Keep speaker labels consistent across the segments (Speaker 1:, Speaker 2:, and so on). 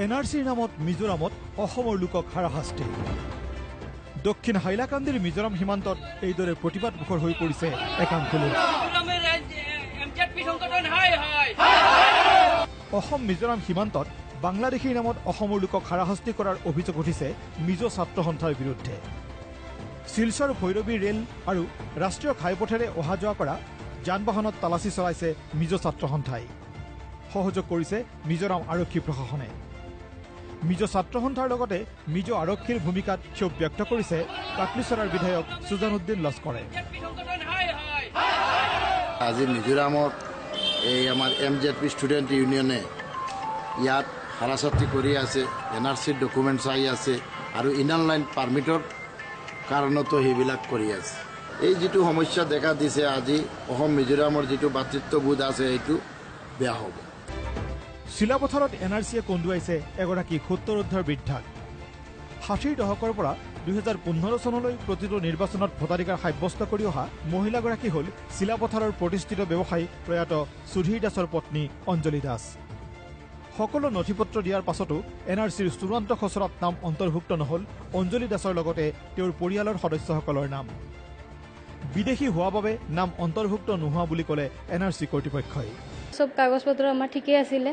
Speaker 1: NRCৰ নামত মিজোৰামত অসমৰ লোকক হাৰাশাস্তি দক্ষিণ হাইলাকান্দিৰ মিজোৰাম সীমান্তত এইদৰে প্ৰতিবাদ মুখৰ হৈ পৰিছে একাংশ লোক অসম মিজোৰাম সীমান্তত বাংলাদেশীৰ নামত অসমৰ লোকক হাৰাশাস্তি কৰাৰ অভিযোগ উঠিছে মিজো ছাত্ৰ সন্থাৰ বিৰুদ্ধে শিলচৰ ভৈৰৱী ৰেল আৰু ৰাষ্ট্ৰীয় ঘাইপথেৰে অহা যোৱা কৰা যান বাহনত তালাচী চলাইছে মিজো ছাত্ৰ সন্থাই সহযোগ কৰিছে মিজোৰাম আৰক্ষী প্ৰশাসনে মিজো ছাত্ৰ সন্থাৰ লগতে মিজো আৰক্ষীৰ ভূমিকাত ক্ষোভ ব্যক্ত কৰিছে কাকলিচৰাৰ বিধায়ক সুজানুদ্দিন লস্কৰে
Speaker 2: আজি মিজোৰামত এই আমাৰ MZP ষ্টুডেণ্ট ইউনিয়নে ইয়াত হাৰাশাস্তি কৰি আছে NRCৰ ডকুমেণ্ট চাই আছে আৰু ইনাৰ লাইন পাৰ্মিটৰ কাৰণতো সেইবিলাক কৰি আছে এই যিটো সমস্যা দেখা দিছে আজি অসম মিজোৰামৰ যিটো ভাতৃত্ববোধ আছে এইটো বেয়া হ'ব
Speaker 1: শিলাপথাৰত NRCয়ে কন্দুৱাইছে এগৰাকী 70 বৃদ্ধাক 60ৰ দশকৰ পৰা 2015 চনলৈ প্ৰতিটো নিৰ্বাচনত ভোটাধিকাৰ সাব্যস্ত কৰি অহা মহিলাগৰাকী হ'ল শিলাপথাৰৰ প্ৰতিষ্ঠিত ব্যৱসায়ী প্ৰয়াত সুধীৰ দাসৰ পত্নী অঞ্জলি দাস সকলো নথিপত্ৰ দিয়াৰ পাছতো NRCৰ চূড়ান্ত খচৰাত নাম অন্তৰ্ভুক্ত নহল অঞ্জলি দাসৰ লগতে তেওঁৰ পৰিয়ালৰ সদস্যসকলৰ নাম বিদেশী হোৱা বাবে নাম অন্তৰ্ভুক্ত নোহোৱা বুলি ক'লে NRC কৰ্তৃপক্ষই
Speaker 3: সব কাগজপত্ৰ আমাৰ ঠিকই আছিলে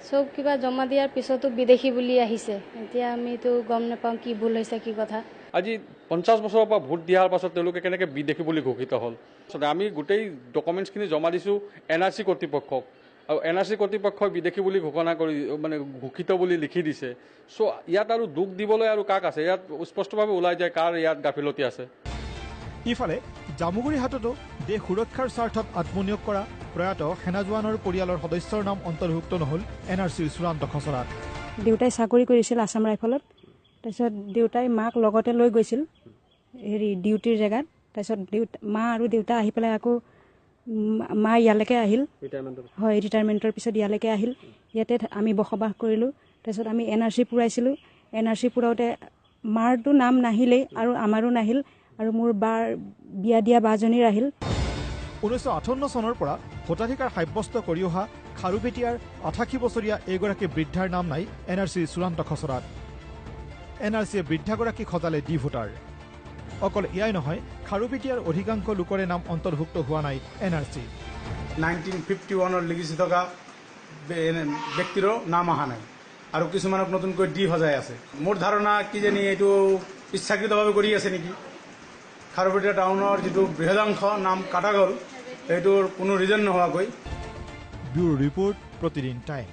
Speaker 3: সব কিবা জমা দিয়াৰ পিছতো বিদেশী বুলি আহিছে এতিয়া আমিতো গম নাপাওঁ কি ভুল হৈছে কি কথা
Speaker 4: আজি 50 বছৰৰ পৰা ভোট দিয়াৰ পাছত তেওঁলোকে কেনেকৈ বিদেশী বুলি ঘোষিত হ'ল আমি গোটেই ডকুমেণ্টছখিনি জমা দিছোঁ NRC কৰ্তৃপক্ষক আৰু NRC কৰ্তৃপক্ষই বিদেশী বুলি ঘোষণা কৰি মানে ঘোষিত বুলি লিখি দিছে চ' ইয়াত আৰু দুখ দিবলৈ আৰু কাক আছে ইয়াত স্পষ্টভাৱে ওলাই যায় কাৰ ইয়াত গাফিলতি আছে
Speaker 1: ইফালে জামুগুৰি হাটতো দেশ সুৰক্ষাৰ স্বাৰ্থত আত্মনিয়োগ কৰা প্ৰয়াত সেনা জোৱানৰ পৰিয়ালৰ সদস্যৰ নাম অন্তৰ্ভুক্ত নহল NRCৰ চূড়ান্ত খচৰাত
Speaker 5: দেউতাই চাকৰি কৰিছিল আছাম ৰাইফলত তাৰপিছত দেউতাই মাক লগতে লৈ গৈছিল হেৰি ডিউটিৰ জেগাত তাৰপিছত মা আৰু দেউতা আহি পেলাই আকৌ মা ইয়ালৈকে আহিল হয় ৰিটায়াৰমেণ্টৰ পিছত ইয়ালৈকে আহিল ইয়াতে আমি বসবাস কৰিলোঁ তাৰপিছত আমি NRC পুৰাইছিলোঁ NRC পুৰাওঁতে মাৰটো নাম নাহিলেই আৰু আমাৰো নাহিল আৰু মোৰ বাৰ বিয়া দিয়া বাজনীৰ আহিল
Speaker 1: 1958 চনৰ পৰা ভোটাধিকাৰ সাব্যস্ত কৰি অহা খাৰুপেটীয়াৰ 88 বছৰীয়া এইগৰাকী বৃদ্ধাৰ নাম নাই NRCৰ চূড়ান্ত খচৰাত NRCয়ে বৃদ্ধাগৰাকী খজালে ডি ভোটাৰ অকল এয়াই নহয় খাৰুপেটীয়াৰ অধিকাংশ লোকৰে নাম অন্তৰ্ভুক্ত হোৱা নাই NRC
Speaker 6: 1951 লিখিত থকা ব্যক্তিৰো নাম অহা নাই আৰু কিছুমানক নতুনকৈ ডি সজাই আছে মোৰ ধাৰণা কি জানি এইটো ইচ্ছাকৃতভাৱে কৰি আছে নেকি খাৰুপেটীয়া টাউনৰ যিটো বৃহদাংশ নাম কাটা গ'ল এইটোৰ কোনো ৰিজন নোহোৱাকৈ
Speaker 1: ব্যুৰো ৰিপৰ্ট প্ৰতিদিন টাইম